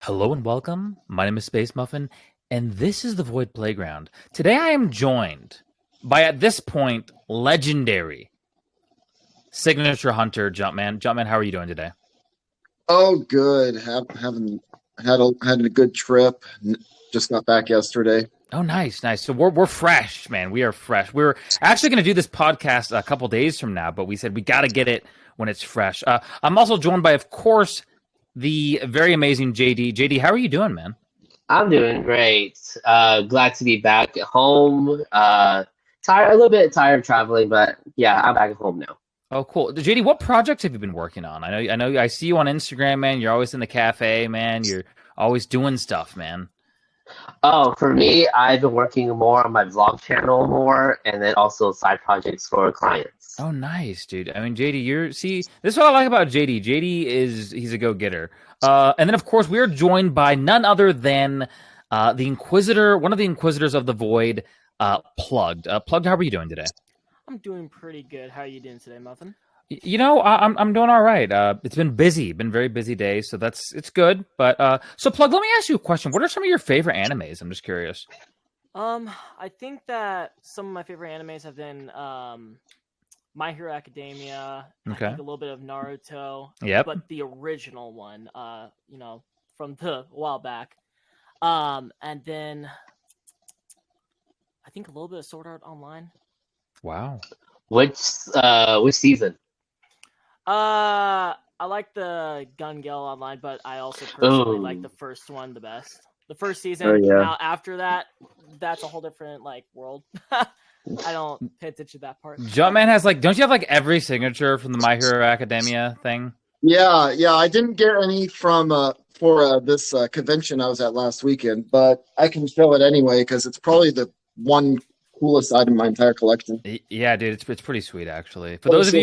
Hello and welcome. My name is Space Muffin, and this is the Void Playground. Today I am joined by, at this point, legendary signature hunter Jumpman. Jumpman, how are you doing today? Oh, good. Having had a good trip. Just got back yesterday. Oh, nice, nice. So we're fresh, man. We are fresh. We're actually going to do this podcast a couple days from now, but we said we got to get it when it's fresh. I'm also joined by, of course, the very amazing JD. JD, how are you doing, man? I'm doing great. Glad to be back at home. Tired, a little bit tired of traveling, but yeah, I'm back at home now. Oh, cool. JD, what projects have you been working on? I see you on Instagram, man. You're always in the cafe, man. You're always doing stuff, man. Oh, for me, I've been working more on my vlog channel more, and then also side projects for clients. Oh, nice, dude. I mean, JD, this is what I like about JD. JD he's a go-getter. And then of course we are joined by none other than the Inquisitor, one of the Inquisitors of the Void, Plugged. Plugged, how are you doing today? I'm doing pretty good. How are you doing today, Muffin? I'm doing all right. It's been very busy day, so it's good. But so Plug, let me ask you a question. What are some of your favorite animes? I'm just curious. I think that some of my favorite animes have been My Hero Academia. I Okay. think a little bit of Naruto. Yep. But the original one, from the while back. And then I think a little bit of Sword Art Online. Wow. Which season? I like the Gun Gale Online, but I also personally like the first one the best. The first season. Oh, yeah. Now after that, that's a whole different world. I don't pay attention to that part. Jumpman has don't you have every signature from the My Hero Academia thing? Yeah, yeah. I didn't get any from for this convention I was at last weekend, but I can show it anyway because it's probably the one coolest item in my entire collection. Yeah, dude, it's pretty sweet actually. For those of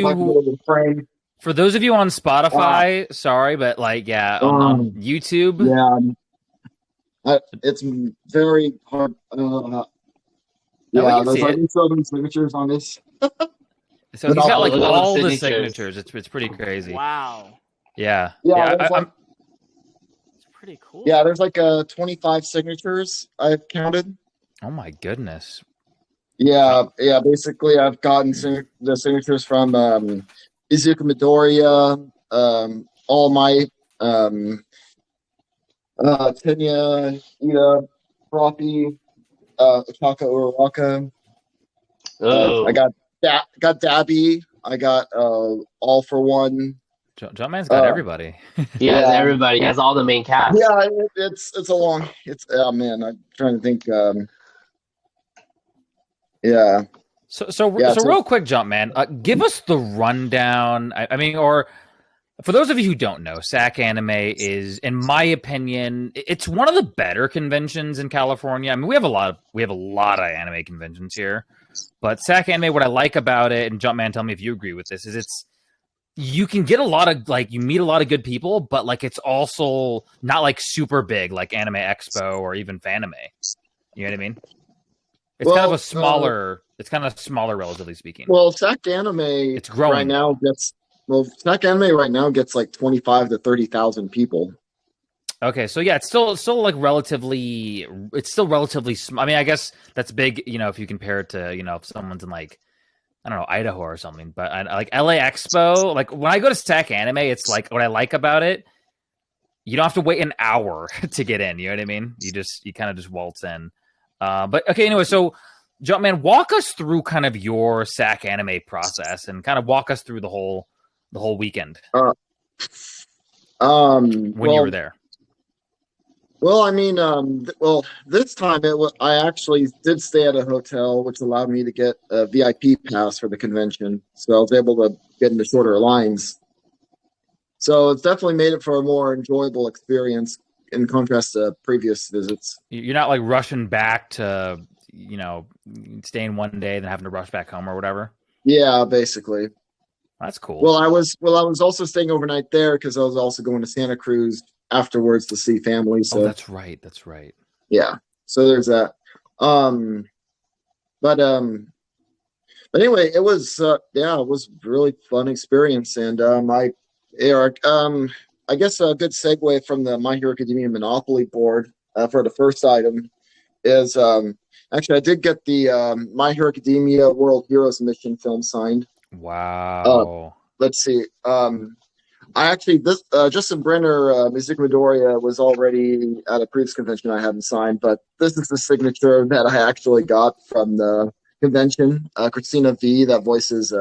you on Spotify, sorry, but on YouTube, it's very hard. No, we can see I it. can show them signatures on this. So he's got Look at all the the signatures. signatures. It's pretty crazy. Wow, Yeah, it's pretty cool. Yeah, there's 25 signatures I've counted. Oh my goodness. Yeah, yeah. Basically, I've gotten the signatures from Izuku Midoriya, All Might, Tenya, Ida, Frothy, Chaka Uraraka. Oh, I got Dabby. I got All for One. Jumpman's got everybody. yeah, everybody has all the main cast. Yeah, it's a long. It's oh man, I'm trying to think. Yeah. So real quick, Jumpman, give us the rundown. Or for those of you who don't know, SacAnime is, in my opinion, it's one of the better conventions in California. I mean, we have a lot of anime conventions here, but SacAnime, what I like about it, and Jumpman, tell me if you agree with this, is you can get a lot of you meet a lot of good people, but it's also not super big like Anime Expo or even Fanime. You know what I mean? It's kind of a smaller. It's kind of smaller, relatively speaking. Well, SacAnime it's growing right now SacAnime right now gets 25 to 30,000 people. Okay, so yeah, it's still relatively. It's still relatively small. I mean, I guess that's big. If you compare it to if someone's in I don't know, Idaho or something. But LA Expo, when I go to SacAnime, it's what I like about it. You don't have to wait an hour to get in. You know what I mean? You kind of just waltz in. But okay, anyway, so Jumpman, walk us through kind of your SacAnime process and kind of walk us through the whole weekend. When you were there. Well, I mean, this time I actually did stay at a hotel, which allowed me to get a VIP pass for the convention, so I was able to get into shorter lines. So it's definitely made it for a more enjoyable experience in contrast to previous visits. You're not rushing back to staying one day, then having to rush back home or whatever. Yeah, basically. That's cool. Well, I was also staying overnight there because I was also going to Santa Cruz afterwards to see family. So that's right. That's right. Yeah. So there's that. But anyway, it was it was a really fun experience, and Eric, I guess a good segue from the My Hero Academia Monopoly board for the first item is actually I did get the My Hero Academia World Heroes mission film signed. Wow. Let's see. I actually Justin Brenner, Music Midoriya was already at a previous convention I hadn't signed, but this is the signature that I actually got from the convention. Christina V, that voices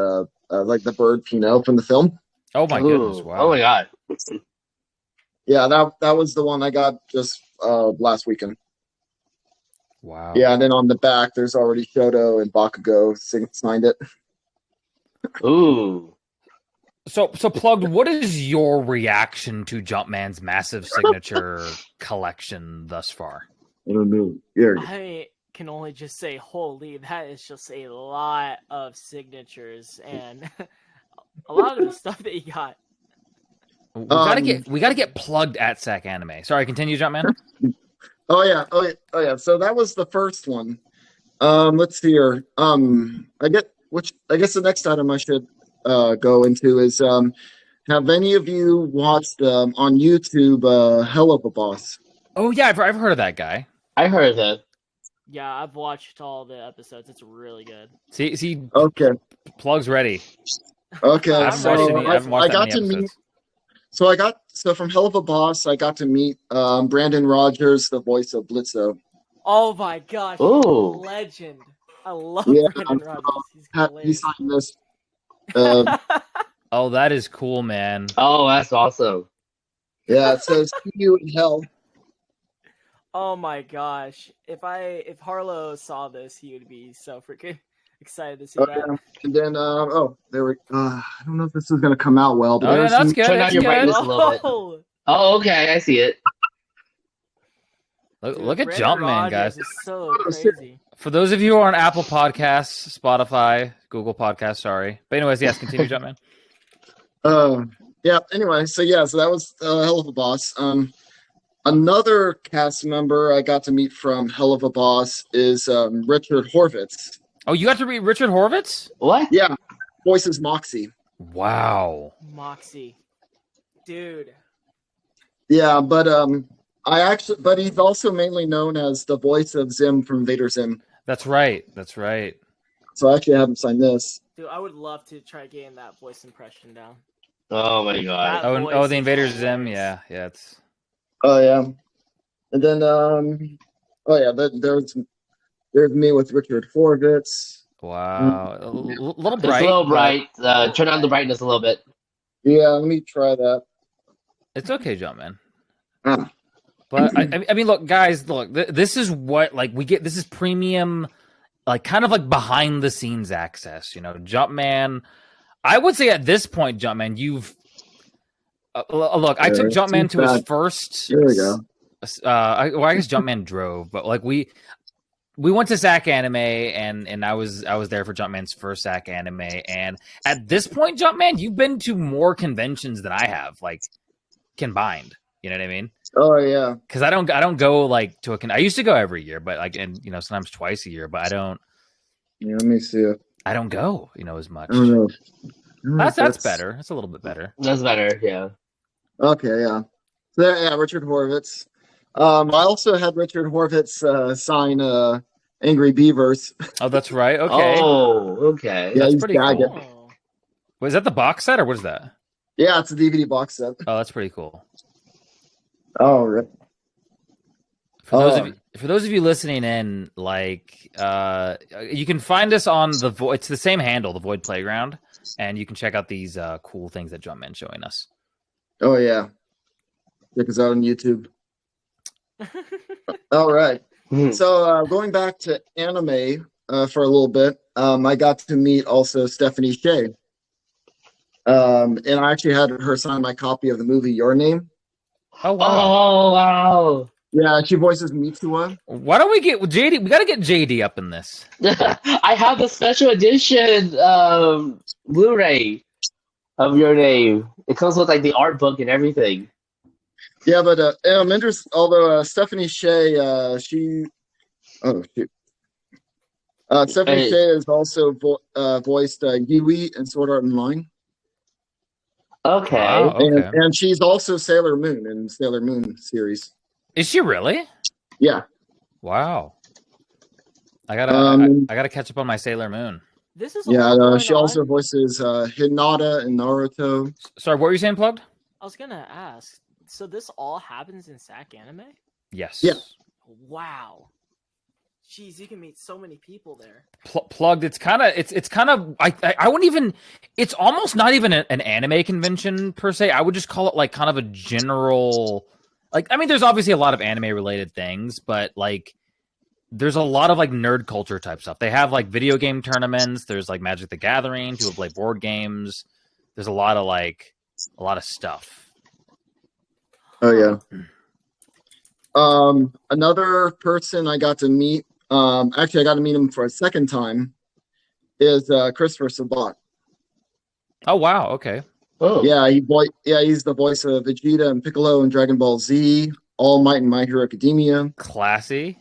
like the bird Pinot from the film. Oh my goodness! Wow. Oh my god. Yeah, that was the one I got just last weekend. Wow. Yeah, and then on the back, there's already Shoto and Bakugo signed it. Ooh. So Plugged, what is your reaction to Jumpman's massive signature collection thus far? I don't know. Yeah. I can only just say, holy, that is just a lot of signatures and a lot of the stuff that you got. We gotta get Plugged at SacAnime. Sorry, continue, Jumpman. Oh yeah. So that was the first one. Let's see here. I guess the next item I should go into is have any of you watched on YouTube Hell of a Boss? Oh yeah, I've heard of that guy. I heard of that. Yeah, I've watched all the episodes. It's really good. See. Okay. Plug's ready. Okay. I haven't watched I got to meet. So from Hell of a Boss, I got to meet Brandon Rogers, the voice of Blitzo. Oh my gosh! Ooh. Legend. I love Yeah, Brandon Rogers. He's He hilarious. signed this. Oh, that is cool, man. Oh, that's awesome. Yeah, it says "See you in hell." Oh my gosh! If Harlow saw this, he would be so freaking excited to see Okay. that. And then I don't know if this is gonna come out well, but Oh, yeah, that's good. Turn down That's your good. brightness a little bit. Oh, Oh, okay, I see it. Look at Brandon Jumpman, Rogers guys. is so crazy. For those of you who are on Apple Podcasts, Spotify, Google Podcasts, sorry. But anyways, yes, continue, Jumpman. Yeah. Anyway, so that was Hell of a Boss. Another cast member I got to meet from Hell of a Boss is Richard Horvitz. Oh, you got to read Richard Horvitz? What? Yeah, voices Moxie. Wow. Moxie, dude. Yeah, but he's also mainly known as the voice of Zim from Vader Zim. That's right. So I actually haven't signed this. Dude, I would love to try getting that voice impression down. Oh my god. Oh, the Invader Zim. Yeah, it's. Oh yeah, and then there's me with Richard Horvitz. Wow, a little It's bright. a little bright. Turn on the brightness a little bit. Yeah, let me try that. It's okay, Jumpman. Ah. But I mean, look, guys, look. This is what we get. This is premium, kind of behind the scenes access. Jumpman. I would say at this point, Jumpman, you've look. I took Jumpman to his first. There we go. I guess Jumpman drove, but we went to SacAnime, and I was there for Jumpman's first SacAnime, and at this point, Jumpman, you've been to more conventions than I have, combined. You know what I mean? Oh yeah. Because I don't go to a I used to go every year, but sometimes twice a year, but I don't. Yeah, let me see it. I don't go as much. I don't know. That's better. That's a little bit better. That's better, yeah. Okay, yeah. So Richard Horvitz. I also had Richard Horvitz sign Angry Beavers. Oh, that's right. Okay. Oh, okay. Yeah, That's he's pretty gagging. cool. Oh. Was that the box set or what is that? Yeah, it's a DVD box set. Oh, that's pretty cool. Oh, right. For those of you listening in, you can find us on the Void. It's the same handle, the Void Playground, and you can check out these cool things that Jumpman's showing us. Oh yeah, check us out on YouTube. All right. So going back to anime for a little bit, I got to meet also Stephanie Shea, and I actually had her sign my copy of the movie Your Name. Oh wow! Oh wow! Yeah, she voices Mitsuha. Why don't we get JD? We got to get JD up in this. I have the special edition Blu-ray of Your Name. It comes with the art book and everything. Yeah, but I'm interested. Although Stephanie Shea, Stephanie Shea has also voiced Yui in Sword Art Online. Okay. Wow, okay. And she's also Sailor Moon in Sailor Moon series. Is she really? Yeah. Wow. I gotta catch up on my Sailor Moon. This is a lot going she on. also voices Hinata in Naruto. Sorry, what were you saying, Plugged? I was gonna ask. So this all happens in SacAnime? Yes. Yeah. Wow. Jeez, you can meet so many people there. Plugged. It's kind of. I wouldn't even. It's almost not even an anime convention per se. I would just call it like kind of a general. Like, I mean, there's obviously a lot of anime related things, but like, there's a lot of like nerd culture type stuff. They have like video game tournaments. There's like Magic the Gathering. People play board games. There's a lot of stuff. Oh yeah. Another person I got to meet. Actually, I got to meet him for a second time. Is Christopher Sabat. Oh wow. Okay. Oh. Yeah, he's the voice of Vegeta and Piccolo in Dragon Ball Z, All Might and My Hero Academia. Classy.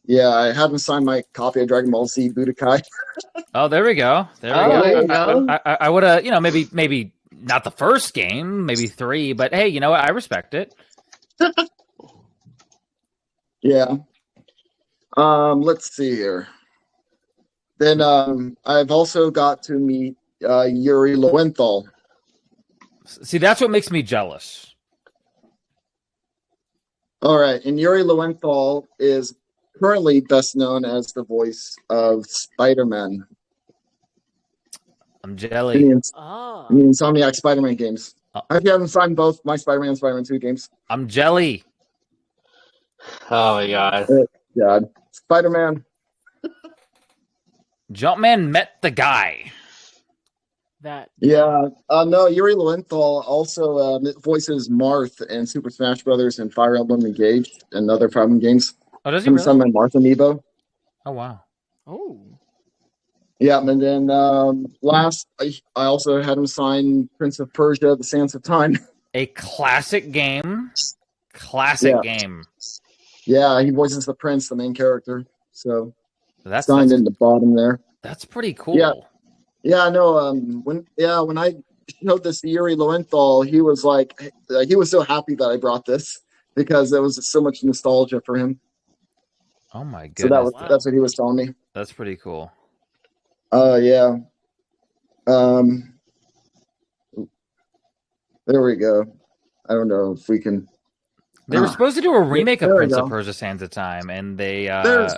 Yeah, I had him sign my copy of Dragon Ball Z Budokai. Oh, there we go. There we go. I would have, maybe not the first game, maybe 3, but hey, you know what? I respect it. Yeah. Let's see here. Then I've also got to meet Yuri Lowenthal. See, that's what makes me jealous. All right, and Yuri Lowenthal is currently best known as the voice of Spider-Man I'm jelly. in the Insomniac Spider-Man games. Oh. I haven't signed both my Spider-Man and Spider-Man 2 games. I'm jelly. Oh my god. God. Spider-Man. Jumpman met the guy. Yeah. No, Yuri Lowenthal also voices Marth in Super Smash Brothers and Fire Emblem Engaged and other Fire Emblem games. Oh, does he really? Some Marth amiibo. Oh, wow. Oh. Yeah, and then last, I also had him sign Prince of Persia: The Sands of Time. A classic game. Game. Yeah, he voices the prince, the main character. So That's signed in the bottom there. That's pretty cool. Yeah, no. When I showed this to Yuri Lowenthal, he was like, he was so happy that I brought this because there was so much nostalgia for him. Oh my goodness. So that's what he was telling me. That's pretty cool. Yeah. There we go. I don't know if we can. They were supposed to do a remake of Prince of Persia: Sands of Time, and they. Yeah.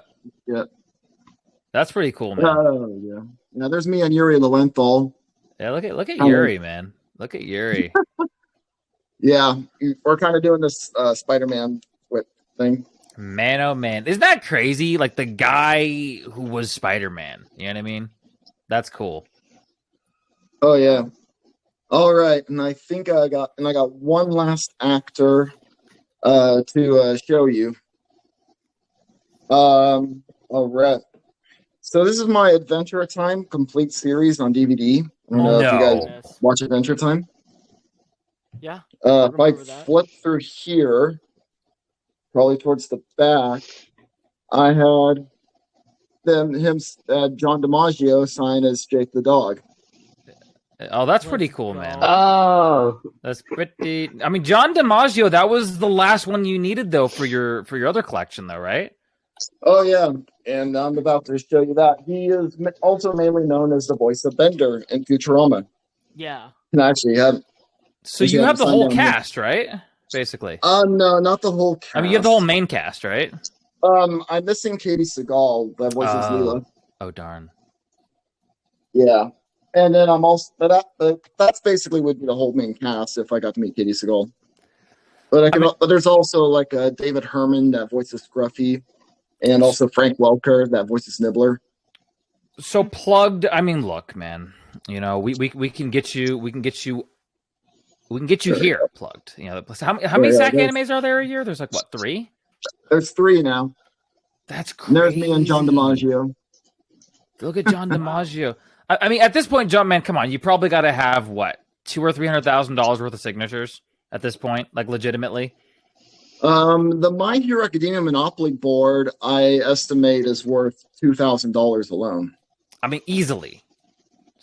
That's pretty cool, man. Yeah. Now there's me and Yuri Lowenthal. Yeah, look at Yuri, man. Look at Yuri. Yeah, we're kind of doing this Spider-Man thing. Man, oh man, isn't that crazy? Like the guy who was Spider-Man. You know what I mean? That's cool. Oh yeah. All right, and I think I got one last actor to show you. All right. So this is my Adventure Time complete series on DVD. I don't know if you guys watch Adventure Time. Yeah. If I flip through here, probably towards the back, I had John DiMaggio sign as Jake the dog. Oh, that's pretty cool, man. Oh, that's pretty. I mean, John DiMaggio, that was the last one you needed though for your other collection, though, right? Oh yeah, and I'm about to show you that. He is also mainly known as the voice of Bender in Futurama. Yeah. And actually have. So you have the whole cast, right? Basically. No, not the whole cast. I mean, you have the whole main cast, right? I'm missing Katie Seagal, that voices Leela. Oh darn. Yeah, and then I'm also that's basically would be the whole main cast if I got to meet Katie Seagal. But but there's also like David Herman that voices Scruffy, and also Frank Welker that voices Nibbler. So plugged. I mean, look, man. You know, we can get you here plugged. You know, how many SacAnimes are there a year? There's like what, 3? There's 3 now. That's crazy. And there's me and John DiMaggio. Look at John DiMaggio. I mean, at this point, Jumpman, come on, you probably got to have what, $200,000 or $300,000 worth of signatures at this point, like legitimately. The My Hero Academia Monopoly board, I estimate, is worth $2,000 alone. I mean, easily.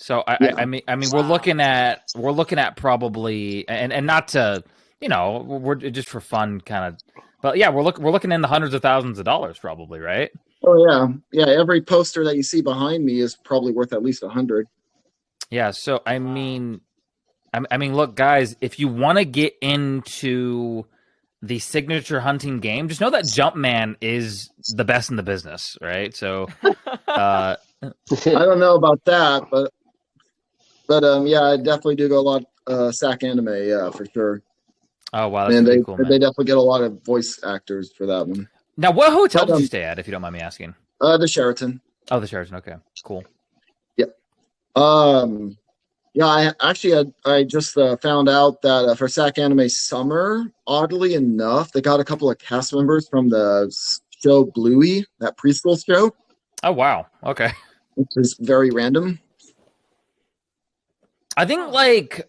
So I mean, we're looking at probably, and not to, we're just for fun kind of, but yeah, we're looking in the hundreds of thousands of dollars probably, right? Oh yeah. Every poster that you see behind me is probably worth at least 100. Yeah. So I mean, look, guys, if you want to get into the signature hunting game, just know that Jumpman is the best in the business, right? So, I don't know about that, but yeah, I definitely do go a lot SacAnime, yeah, for sure. Oh wow, that's pretty cool, man. They definitely get a lot of voice actors for that one. Now, what hotel did you stay at, if you don't mind me asking? The Sheraton. Oh, the Sheraton. Okay, cool. Yeah. Yeah, I just found out that for SacAnime Summer, oddly enough, they got a couple of cast members from the show Bluey, that preschool show. Oh wow. Okay. Which is very random. I think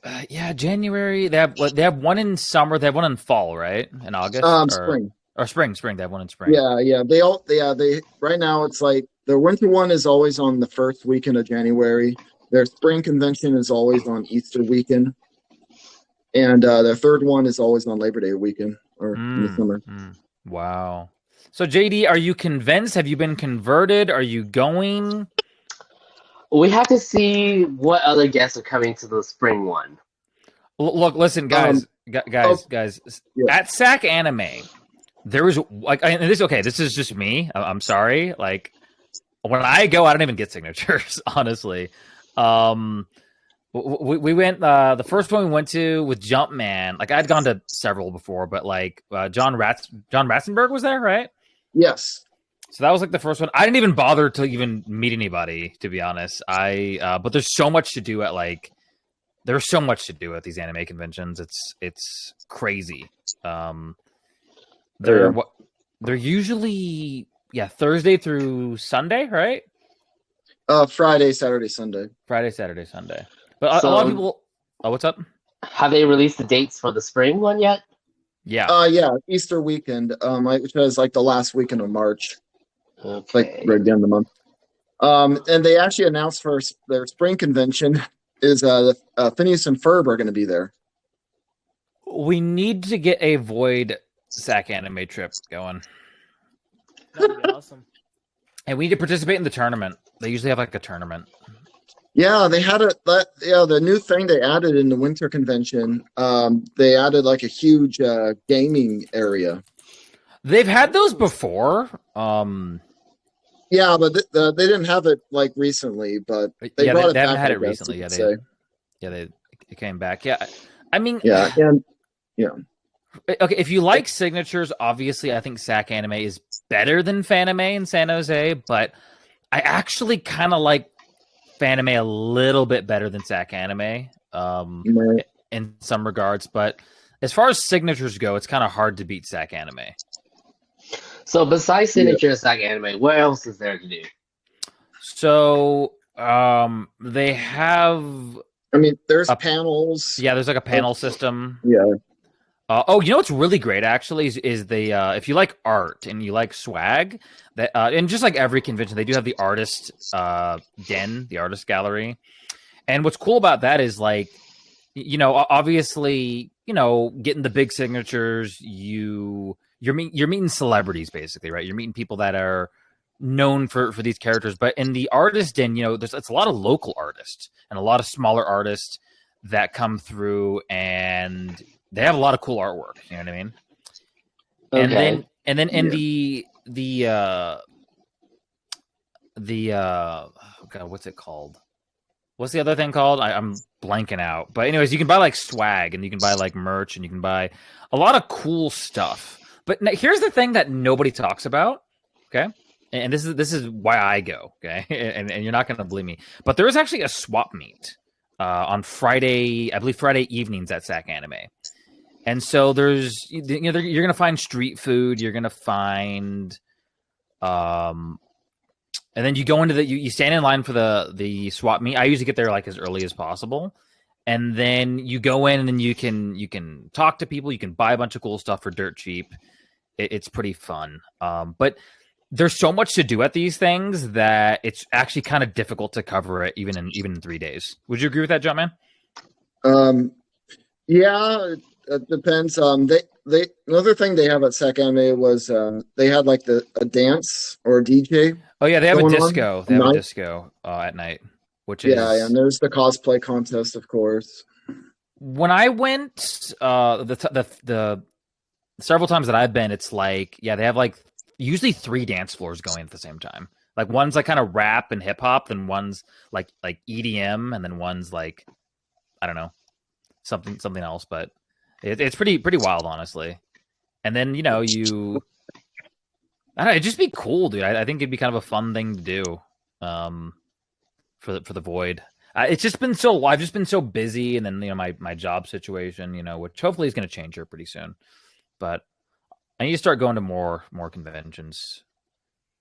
January they have one in summer, they have one in fall, right? In August, spring. Or spring. They have one in spring. Yeah. They right now it's like the winter one is always on the first weekend of January. Their spring convention is always on Easter weekend, and their third one is always on Labor Day weekend or in the summer. Wow. So JD, are you convinced? Have you been converted? Are you going? We have to see what other guests are coming to the spring one. Look, listen, guys. Yeah. At SacAnime, there was this is just me. I'm sorry. Like, when I go, I don't even get signatures, honestly. We went the first one we went to with Jumpman. Like, I'd gone to several before, but like John Ratzenberg was there, right? Yes. So that was like the first one. I didn't even bother to even meet anybody, to be honest. But there's so much to do at there's so much to do at these anime conventions. It's crazy. They're usually Thursday through Sunday, right? Friday, Saturday, Sunday. Friday, Saturday, Sunday. But a lot of people. Oh, what's up? Have they released the dates for the spring one yet? Yeah. Easter weekend. Which is like the last weekend of March. Okay. Like right at the end of the month. And they actually announced for their spring convention is Phineas and Ferb are going to be there. We need to get a Void SacAnime trip going. That'd be awesome. And we need to participate in the tournament. They usually have like a tournament. Yeah, they had the new thing they added in the winter convention. They added like a huge gaming area. They've had those before. Yeah, but they didn't have it like recently. But they brought it back. They haven't had it recently. It came back. Yeah, I mean, Okay, if you like signatures, obviously, I think SacAnime is better than Fanime in San Jose, but I actually kind of like Fanime a little bit better than SacAnime in some regards. But as far as signatures go, it's kind of hard to beat SacAnime. So besides signature and SacAnime, what else is there to do? So they have. I mean, there's panels. Yeah, there's like a panel system. Yeah. You know what's really great actually is the if you like art and you like swag, that and just like every convention, they do have the artist den, the artist gallery. And what's cool about that is like, obviously, getting the big signatures, you're meeting celebrities basically, right? You're meeting people that are known for these characters. But in the artist den, it's a lot of local artists and a lot of smaller artists that come through, and they have a lot of cool artwork. You know what I mean? Okay. And then in God, what's it called? What's the other thing called? I'm blanking out. But anyways, you can buy like swag, and you can buy like merch, and you can buy a lot of cool stuff. But here's the thing that nobody talks about. Okay. And this is why I go. Okay. And you're not going to believe me, but there is actually a swap meet on Friday, I believe Friday evenings at SacAnime. And so there's, you're going to find street food. You're going to find, and then you go into you stand in line for the swap meet. I usually get there like as early as possible. And then you go in, and then you can talk to people. You can buy a bunch of cool stuff for dirt cheap. It's pretty fun. But there's so much to do at these things that it's actually kind of difficult to cover it even in 3 days. Would you agree with that, Jumpman? Yeah, it depends. They another thing they have at SacAnime was they had like a dance or a DJ. Oh yeah, they have a disco. On. They have a disco at night, which is and there's the cosplay contest, of course. When I went, the several times that I've been, it's like they have like usually 3 dance floors going at the same time. Like one's like kind of rap and hip hop, then one's like EDM, and then one's like I don't know something else. But it's pretty wild, honestly. And then I don't know, it'd just be cool, dude. I think it'd be kind of a fun thing to do, for the Void. It's just been I've just been so busy, and then my job situation, which hopefully is going to change here pretty soon. But I need to start going to more conventions.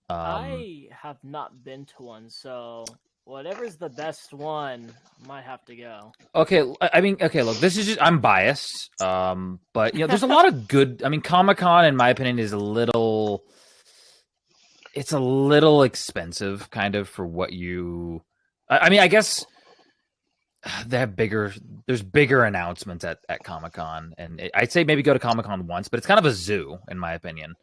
I have not been to one, so whatever's the best one, might have to go. Okay, look, this is just I'm biased, but there's a lot of good. I mean, Comic-Con, in my opinion, is a little expensive, kind of, for what you. I mean, I guess they have there's bigger announcements at Comic-Con, and I'd say maybe go to Comic-Con once, but it's kind of a zoo, in my opinion.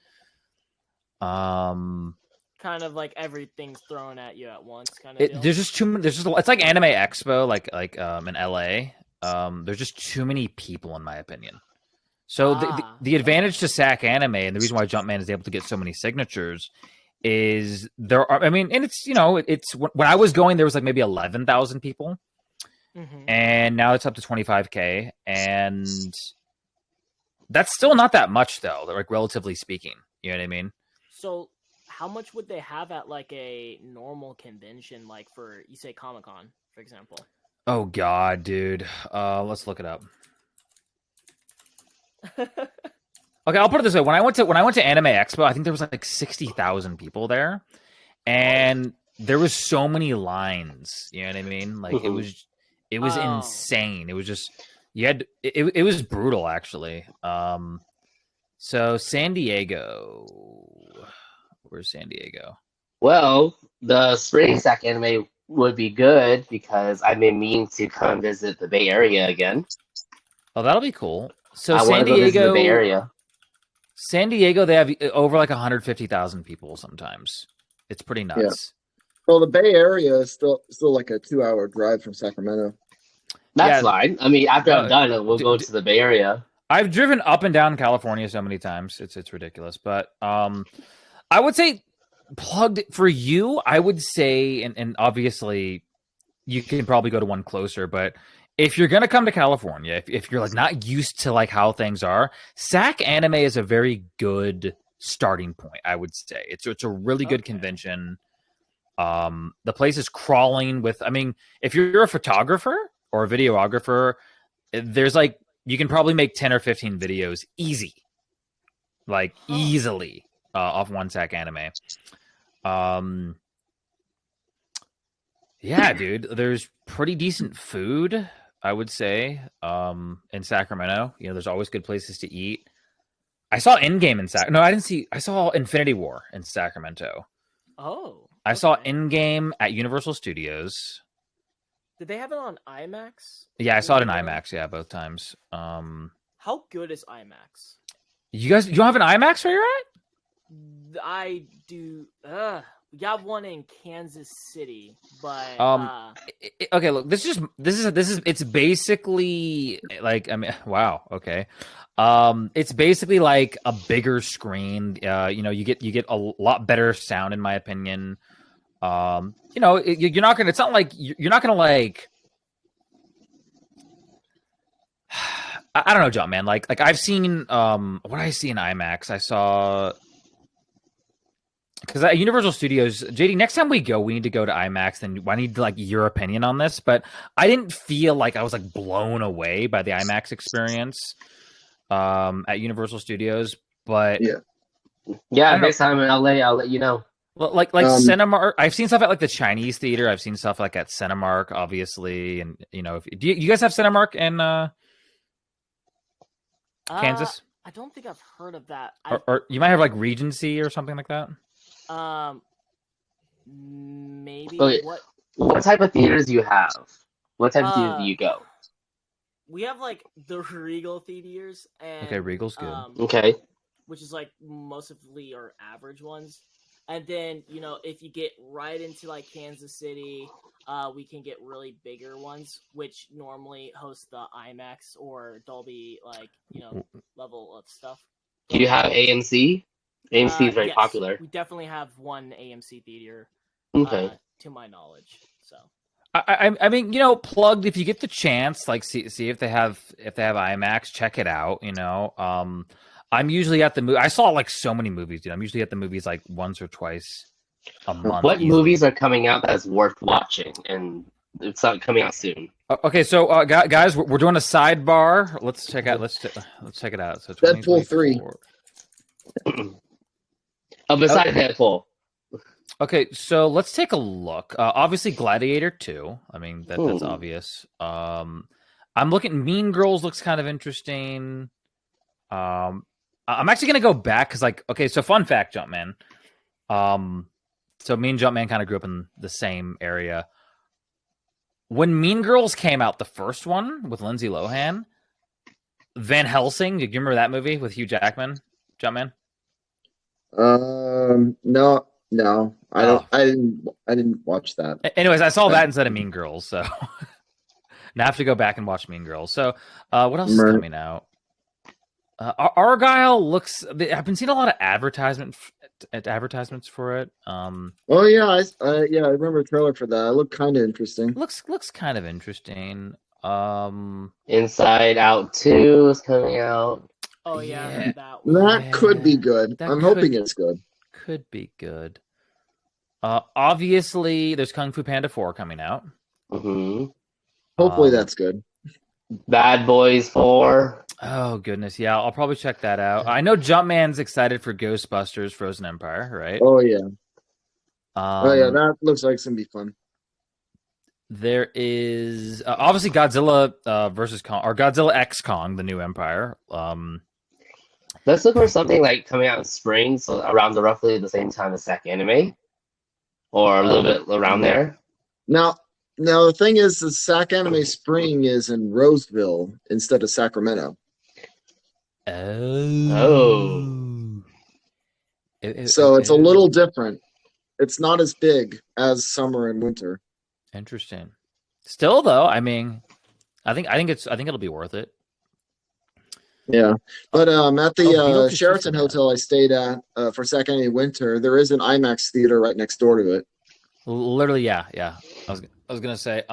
Kind of like everything's thrown at you at once, kind of deal. There's just too many. It's like Anime Expo, like in LA. There's just too many people, in my opinion. So the advantage to SacAnime, and the reason why Jumpman is able to get so many signatures, is there are. I mean, and it's it's when I was going, there was like maybe 11,000 people. Mm-hmm. And now it's up to 25K, and that's still not that much, though, like relatively speaking. You know what I mean? So how much would they have at like a normal convention, like for, you say, Comic-Con, for example? Oh God, dude. Let's look it up. Okay, I'll put it this way: when I went to Anime Expo, I think there was like 60,000 people there, and there was so many lines. You know what I mean? Like it was insane. It was just it was brutal, actually. So San Diego, where's San Diego? Well, the spring SacAnime would be good because I've been meaning to come visit the Bay Area again. Oh, that'll be cool. So I San Diego, go visit the Bay Area. San Diego, they have over like 150,000 people sometimes. It's pretty nuts. Yeah. Well, the Bay Area is still like a 2-hour drive from Sacramento. That's fine. I mean, after I'm done, we'll go to the Bay Area. I've driven up and down California so many times. It's ridiculous. But I would say, plugged for you, I would say, and obviously you can probably go to one closer, but if you're going to come to California, if you're like not used to like how things are, SacAnime is a very good starting point, I would say. It's a really good convention. The place is crawling with, I mean, if you're a photographer or a videographer, there's like, you can probably make 10 or 15 videos easily off one SacAnime. Yeah, dude, there's pretty decent food, I would say, in Sacramento. There's always good places to eat. I saw Endgame in No, I didn't see. I saw Infinity War in Sacramento. Oh. I saw Endgame at Universal Studios. Did they have it on IMAX? Yeah, I saw it in IMAX. Yeah, both times. How good is IMAX? You don't have an IMAX where you're at? I do. We got one in Kansas City, but okay. Look, this is. It's basically like, I mean, wow. Okay. It's basically like a bigger screen. You get a lot better sound, in my opinion. You're not gonna. It's not like you're not gonna like. I don't know, Jumpman. Like I've seen. What did I see in IMAX? I saw. Because at Universal Studios, JD, next time we go, we need to go to IMAX, and I need like your opinion on this. But I didn't feel like I was like blown away by the IMAX experience at Universal Studios. But next time in LA, I'll let you know. Like Cinemark, I've seen stuff at like the Chinese theater. I've seen stuff like at Cinemark, obviously, and do you guys have Cinemark in Kansas? I don't think I've heard of that. Or you might have like Regency or something like that. Maybe Okay. What type of theaters do you have? What type of theaters do you go? We have like the Regal theaters, and Okay, Regal's good. Okay. Which is like mostly our average ones. And then, if you get right into like Kansas City, we can get really bigger ones, which normally host the IMAX or Dolby, level of stuff. Do you have AMC? AMC is very yes, popular. We definitely have one AMC theater, okay. To my knowledge. So. I mean, plugged. If you get the chance, like see if they have IMAX, check it out. I'm usually at the movie. I saw like so many movies, dude. I'm usually at the movies like once or twice a month. What movies are coming out that's worth watching, and it's not coming out soon? Okay, so guys, we're doing a sidebar. Let's check out. Let's check it out. So Deadpool 3. Besides Deadpool. Okay, so let's take a look. Obviously, Gladiator 2. I mean, that's obvious. I'm looking. Mean Girls looks kind of interesting. I'm actually gonna go back because, okay, so fun fact, Jumpman. So me and Jumpman kind of grew up in the same area. When Mean Girls came out, the first one with Lindsay Lohan, Van Helsing. Do you remember that movie with Hugh Jackman, Jumpman? No. I don't. I didn't watch that. Anyways, I saw that instead of Mean Girls, so now I have to go back and watch Mean Girls. So, what else is coming out? Argyle looks. I've been seeing a lot of advertisements for it. Oh yeah, I remember a trailer for that. It looked kind of interesting. Looks kind of interesting. Inside Out 2 is coming out. Oh yeah, that could be good. I'm hoping it's good. Could be good. Obviously, there's Kung Fu Panda 4 coming out. Mm-hmm. Hopefully that's good. Bad Boys 4. Oh goodness, yeah, I'll probably check that out. I know Jumpman's excited for Ghostbusters: Frozen Empire, right? Oh yeah. That looks like it's gonna be fun. There is obviously Godzilla versus Kong, or Godzilla X Kong, the new Empire. Let's look for something like coming out in spring, so around roughly the same time as SacAnime, or a little bit around there. Now the thing is, the SacAnime Spring is in Roseville instead of Sacramento. Oh. So it's a little different. It's not as big as summer and winter. Interesting. Still, though, I mean, I think it'll be worth it. Yeah, but at the Sheraton Hotel I stayed at for SacAnime Winter, there is an IMAX theater right next door to it. Literally, yeah. I was gonna say,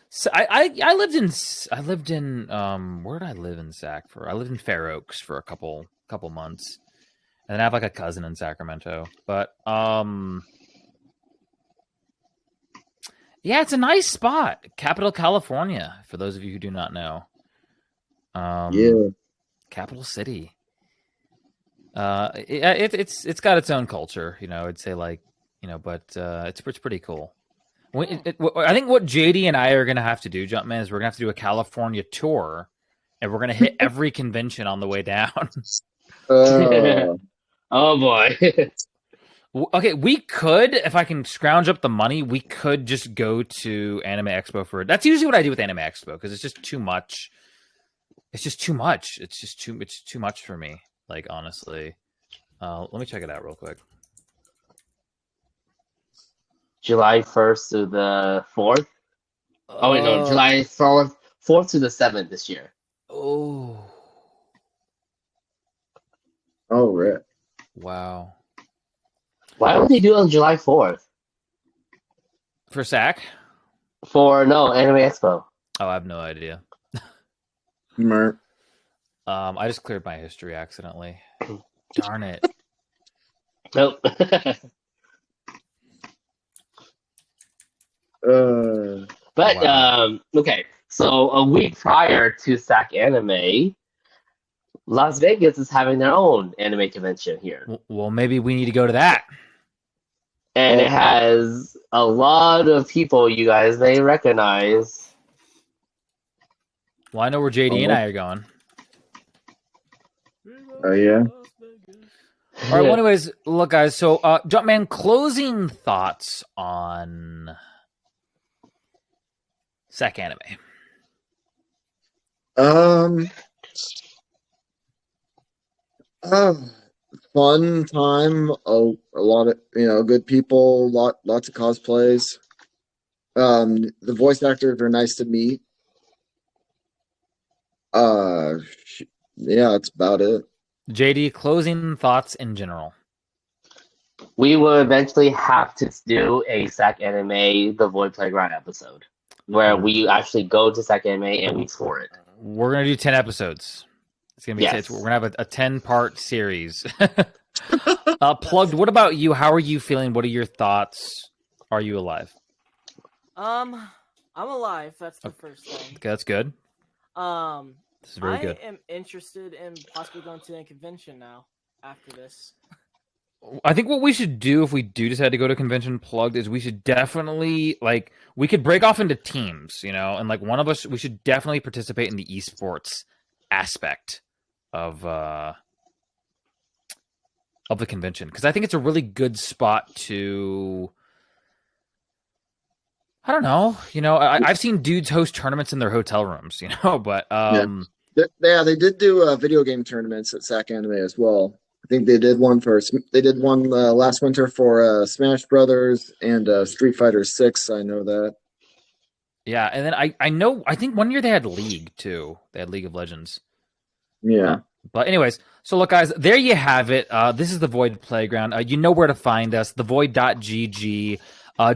so I lived in where did I live in Sac for? I lived in Fair Oaks for a couple months, and then I have like a cousin in Sacramento. But yeah, it's a nice spot, Capital California. For those of you who do not know, yeah. Capital City. It's got its own culture, I'd say but it's pretty cool. I think what JD and I are gonna have to do, Jumpman, is we're gonna have to do a California tour, and we're gonna hit every convention on the way down. Oh boy. Okay, we could, if I can scrounge up the money, we could just go to Anime Expo for it. That's usually what I do with Anime Expo because it's just too much. It's just too much. It's too much for me. Like, honestly. Let me check it out real quick. July 1st to the 4th? Oh, wait, no. July 4th to the 7th this year. Oh. Oh, right. Wow. Why would they do it on July 4th? For SAC? Anime Expo. Oh, I have no idea. Mert. I just cleared my history accidentally. Darn it. Nope. But wow. Okay. So a week prior to SacAnime, Las Vegas is having their own anime convention here. Well, maybe we need to go to that. And it has a lot of people you guys may recognize. Well, I know where JD and I are going. Oh, yeah? All right. Well, anyways, look, guys. So, Jumpman, closing thoughts on SacAnime. Fun time. A lot of good people. Lots of cosplays. The voice actors are nice to meet. Yeah, that's about it. JD, closing thoughts in general. We will eventually have to do a SacAnime The Void Playground episode where we actually go to SacAnime and we score it. We're gonna do 10 episodes. It's gonna be. Yes. We're gonna have a 10-part series. Plugged. What about you? How are you feeling? What are your thoughts? Are you alive? I'm alive. That's the first thing. Okay, that's good. This is very good. I am interested in possibly going to a convention now after this. I think what we should do if we do decide to go to convention, Plugged, is we should definitely we could break off into teams, and one of us, we should definitely participate in the esports aspect of the convention, because I think it's a really good spot to. I don't know. I've seen dudes host tournaments in their hotel rooms, but they did do video game tournaments at SacAnime as well. I think they did one last winter for Smash Brothers and Street Fighter 6. I know that. Yeah, and then I think one year they had League too. They had League of Legends. Yeah. But anyways, so look, guys, there you have it. This is the Void Playground. You know where to find us, thevoid.gg.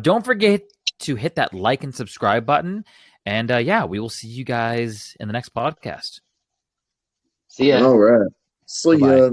Don't forget to hit that like and subscribe button. And we will see you guys in the next podcast. See ya. All right. See ya.